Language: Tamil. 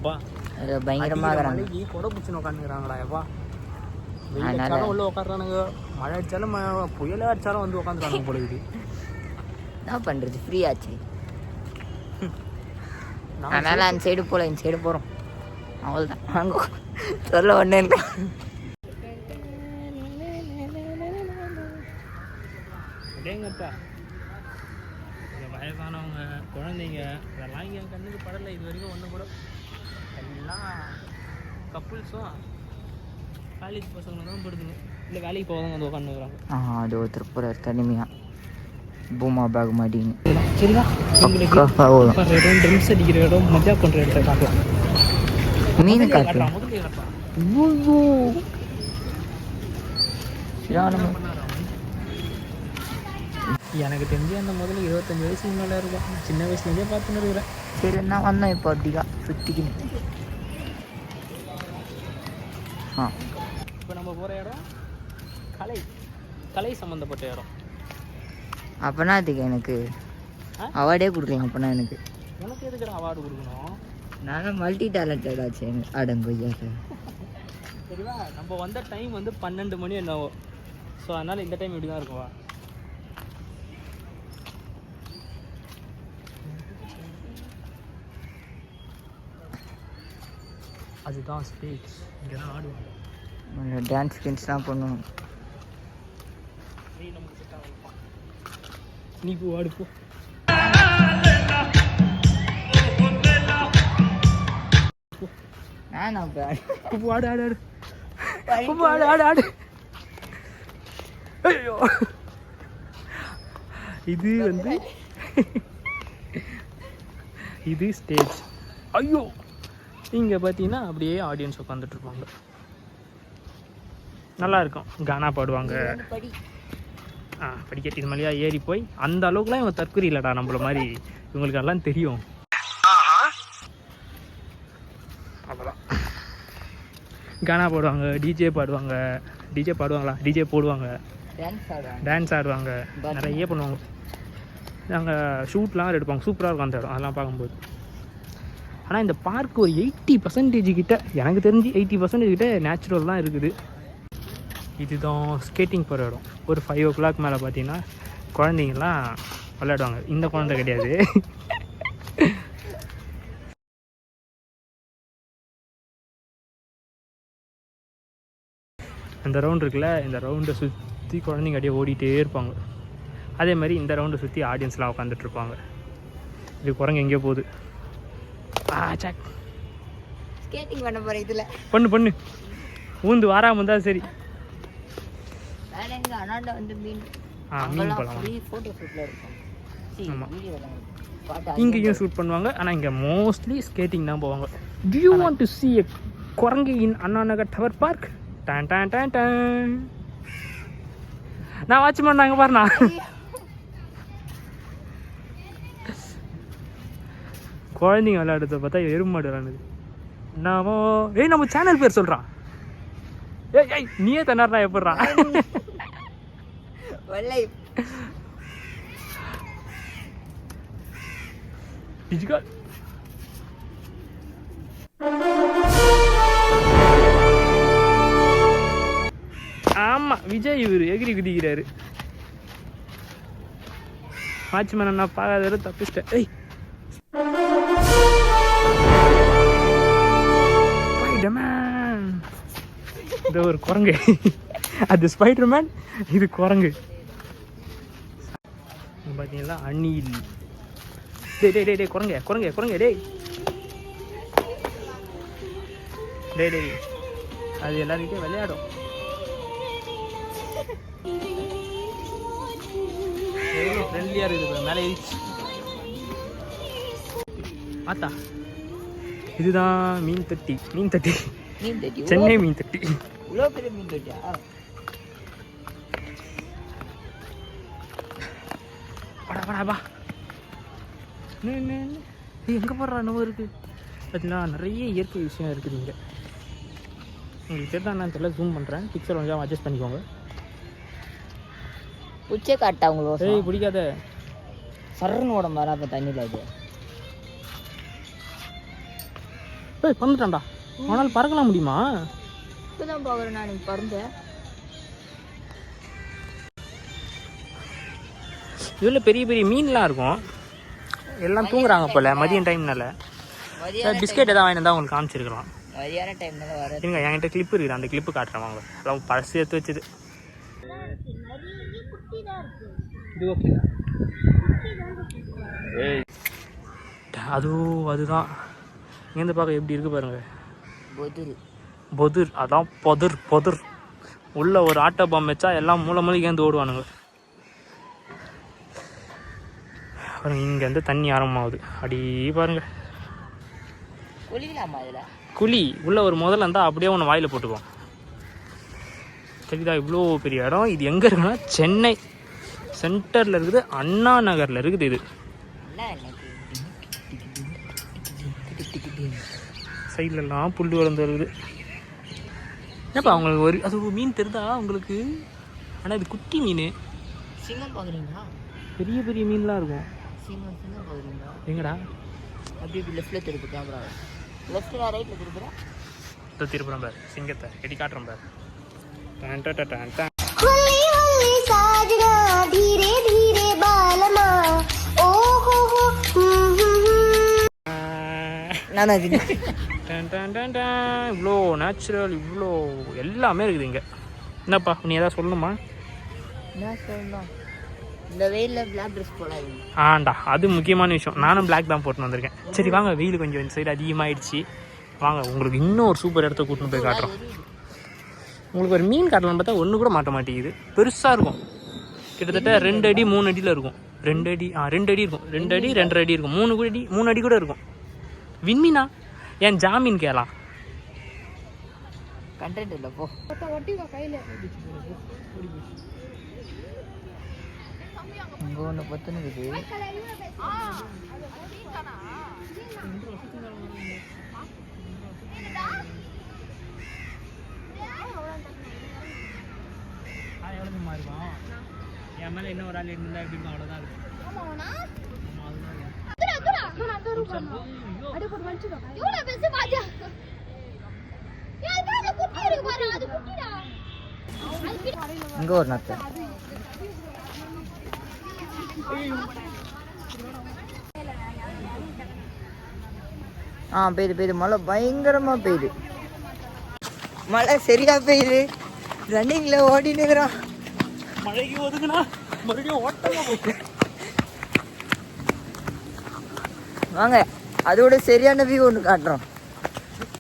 எப்பா பயங்கரமாக மழைக்கு கொடை பிடிச்சின்னு உட்காந்துக்கிறாங்களா எப்பா வெயில் அடிச்சாலும் உள்ள உட்காடுறானுங்க மழை அடிச்சாலும் புயலே அடிச்சாலும் வந்து உட்காந்துறானுங்க போல இது என்ன பண்ணுறது ஃப்ரீ ஆச்சு அதனால் அந்த சைடு போகல இந்த சைடு போகிறோம் அவ்வளோதான் வாங்க சொல்ல ஒன்று இல்லை டேங்கப்பா இந்த வயசானவங்க குழந்தைங்க இதெல்லாம் இங்கே என் கண்ணுக்கு படலை இது வரைக்கும் ஒன்று கூட எல்லாம் கப்புள்ஸும் காலேஜ் பசங்களை தான் படுதுங்க இல்லை வேலைக்கு போகாதவங்க வந்து உட்காந்துக்கிறாங்க அது ஒருத்தர் போகிறார் தனிமையாக பூமா பேக் மாட்டின்னு சரிதா ட்ரிம்ஸ் அடிக்கிற இடம் மஜா பண்ணுற இடத்த காட்டலாம் மீன் காட்டுலாம் முதல்ல காட்டலாம் எனக்கு தெரிஞ்சு அந்த முதல்ல 25 வயசுக்கு மேலே இருக்கும் சின்ன வயசுலேருந்தே பார்த்துன்னு இருக்கிறேன் சரி என்ன வந்தோம் இப்போ அப்படிதான் சுற்றிக்கின்னு இப்போ நம்ம போகிற இடம் கலை சம்மந்தப்பட்ட இடம் அப்போனா அதுக்கு எனக்கு அவார்டே கொடுக்கலாம் அப்போனா எனக்கு எதுக்கு அவார்டு கொடுக்கணும் நானும் மல்டி டேலண்டட் ஆச்சு அடங்கொய்யா சரிவா நம்ம வந்த டைம் வந்து 12 மணி என்னவோ ஸோ அதனால் இந்த டைம் இப்படி தான் இருக்குவா அதுதான் ஸ்டேஜ் இங்கே தான் ஆடுவாங்க டான்ஸ் ஸ்கின்ஸ்லாம் பண்ணுவோம் நீ போ ஆடு போ ஆடு ஆடு ஆடு ஆடு ஆடு ஆடு ஐயோ இது வந்து இது ஸ்டேஜ் ஐயோ இங்கே பார்த்தீங்கன்னா அப்படியே ஆடியன்ஸ் உட்காந்துட்ருப்பாங்க நல்லாயிருக்கும் கானா பாடுவாங்க படிக்கட்டு இது மாதிரியா ஏறி போய் அந்த அளவுக்குலாம் இவங்க தற்கொலை இல்லைடா நம்மள மாதிரி இவங்களுக்கு எல்லாம் தெரியும் அவ்வளோதான் கானா பாடுவாங்க டிஜே பாடுவாங்களா டிஜே போடுவாங்க டான்ஸ் ஆடுவாங்க நிறைய பண்ணுவாங்க நாங்கள் ஷூட்லாம் எடுப்பாங்க சூப்பராக இருக்கும் அந்த இடம் அதெல்லாம் பார்க்கும்போது ஆனால் இந்த பார்க் ஒரு 80% கிட்ட எனக்கு தெரிஞ்சு 80% கிட்ட நேச்சுரல் தான் இருக்குது இதுதான் ஸ்கேட்டிங் போகிற இடம் ஒரு 5 o'clock மேலே பார்த்தீங்கன்னா குழந்தைங்கள்லாம் விளையாடுவாங்க இந்த குழந்தை கிடையாது அந்த ரவுண்ட் இருக்குல்ல இந்த ரவுண்டை சுற்றி குழந்தைங்க அப்படியே ஓடிட்டே இருப்பாங்க அதே மாதிரி இந்த ரவுண்டை சுற்றி ஆடியன்ஸ்லாம் உட்காந்துட்ருப்பாங்க இது குரங்கு எங்கேயோ போகுது ஸ்கேட்டிங் பண்ண போகிறேன் இதில் பண்ணு ஊந்து வாராமல் இருந்தால் சரி வந்து மீன் போகலாம் ஃபோட்டோ ஷூட்டில் இருக்கும் ஆமாம் இங்கேயும் ஷூட் பண்ணுவாங்க ஆனால் இங்கே மோஸ்ட்லி ஸ்கேட்டிங் தான் போவாங்க do you want to see a குரங்கு in Anna Nagar tower park டான் டான் டான் டான் நான் வாட்ச் பண்ணாங்க பாருண்ணா குழந்தைங்க விளையாடுறத பார்த்தா எருமாடு விளையாடுது நம்ம சேனல் பேர் சொல்கிறான் ஏய் நீயே தன்னார்னா எப்படிறா டிஜிட்டல் ஆமாம் விஜய் இவர் எகிரி குதிக்கிறாரு வாட்ச்மேன் நான் பார்க்காத தப்பிச்சிட்டேன் ஏய் ஸ்பைடர்மேன் இது ஒரு குரங்கு அது ஸ்பைடர்மேன் இது குரங்கு பார்த்தீங்களா அணில் டே குரங்க டேய் அது எல்லாருக்கிட்டே விளையாடும் எவ்வளோ ஃப்ரெண்ட்லியாக இருக்குது மேலே ஏறிச்சு ஆத்தா இதுதான் மீன் தட்டி சென்னை மீன் தட்டி இவ்வளோ பெரிய மீன் தட்டியா பா எங்கே போடுறா என்னவோ இருக்குது பார்த்தீங்கன்னா நிறைய இயற்கை விஷயம் இருக்குது இங்கே உங்களுக்கு தெரிஞ்சா நான் தெரியல ஜூம் பண்ணுறேன் பிக்சர் கொஞ்சம் அட்ஜஸ்ட் பண்ணிக்கோங்க உச்சே காட்டா உங்களுக்கு ஏய் பிடிக்காத சர்ன்னு ஓட மாதிரி அப்போ தண்ணியில் இது ஏய் பறந்துட்டான்டா. ஆனால் பறக்கலாம் முடியுமா? இப்பதான் பார்க்குறேன் நான் பறந்தேன். இதில் பெரிய பெரிய மீன்லாம் இருக்கும். எல்லாம் தூங்குறாங்க போல மதியம் டைம்னால. பிஸ்கெட் எதாவது வாங்கிட்டு வந்தால் உங்களுக்கு காமிச்சிருக்கலாம். மதியான டைம்னால வர இருங்க, என்கிட்ட கிளிப்பு இருக்குது, அந்த கிளிப்பு காட்டுறேன் வாங்க. எல்லாம் பழசு எடுத்து வச்சுது. இது ஓகே. அதுதான் இங்கேருந்து பார்க்க எப்படி இருக்குது பாருங்க. பொதுர், அதான் பொதுர். உள்ள ஒரு ஆட்டோ பாம்பு வச்சா எல்லாம் மூளைக்கு ஓடுவானுங்க. பாருங்க இங்கேருந்து தண்ணி ஆரம்பமாகுது. அடி பாருங்க. குழி உள்ள ஒரு முதல்ல இருந்தால் அப்படியே ஒன்று வாயில் போட்டுக்குவோம். சரிதா? இவ்வளோ பெரிய இடம். இது எங்கே இருக்குன்னா சென்னை சென்டரில் இருக்குது, அண்ணா நகரில் இருக்குது. இது சைட்லலாம் புல் வளர்ந்து வருது. என்னப்பா அவங்களுக்கு ஒரு அது மீன் தெரிதா உங்களுக்கு? ஆனால் இது குட்டி மீன். சிங்கம் பார்க்குறீங்களா? பெரிய பெரிய மீன்லாம் இருக்கும். சிங்கம் பார்க்குறீங்களா? எங்கடா? அப்படியே லெஃப்ட்டில் திருப்பு கேமரா. லெஃப்ட்டில் ரைட்டில் திருப்புறேன். திருப்புறேன் பாரு. சிங்கத்தை எடி காட்டுறேன் பாரு. இவ்வளோ நேச்சுரல், இவ்வளோ எல்லாமே இருக்குது இங்கே. என்னப்பா நீ எதாவது சொல்லணுமா? என்ன சொல்லணும்? இந்த வெயிலில் பிளாக் ட்ரெஸ் போடாது. ஆண்டா, அது முக்கியமான விஷயம். நானும் பிளாக் தான் போட்டுன்னு வந்திருக்கேன். சரி வாங்க, வெயில் கொஞ்சம் இந்த சைடு அதிகமாகிடுச்சு. வாங்க உங்களுக்கு இன்னும் ஒரு சூப்பர் இடத்த கூட்டின்னு போய் காட்டுறோம். உங்களுக்கு ஒரு மீன் காட்டலான்னு பார்த்தா ஒன்று கூட மாட்ட மாட்டேங்குது. பெருசாக இருக்கும், கிட்டத்தட்ட 2 அடி 3 அடியில் இருக்கும். 2 அடி 2 அடி இருக்கும். 2 அடி 2.5 அடி இருக்கும். 3 அடி கூட இருக்கும். விண்மீனா? ஏன் ஜாமீன் கேளலாம். கண்டென்ட் இல்லை போ. இங்கே ஒன்று பத்துனுக்குது. என் மேலே இன்னும் ஒரு ஆள் இருந்தால் எப்படி இருக்கும்? அவ்வளோதான் இருக்கும். இங்கே ஒரு நத்தை. பெய்யுது மழை பயங்கரமா பெய்யுது. மழை சரியா பெய்யுது. ரன்னிங்ல ஓடினுக்குறான். மழைக்கு ஒதுக்குனா மறுபடியும் ஓட்டமா போகுது. வாங்க அதோட சரியான வியூ ஒன்று காட்டுறோம்.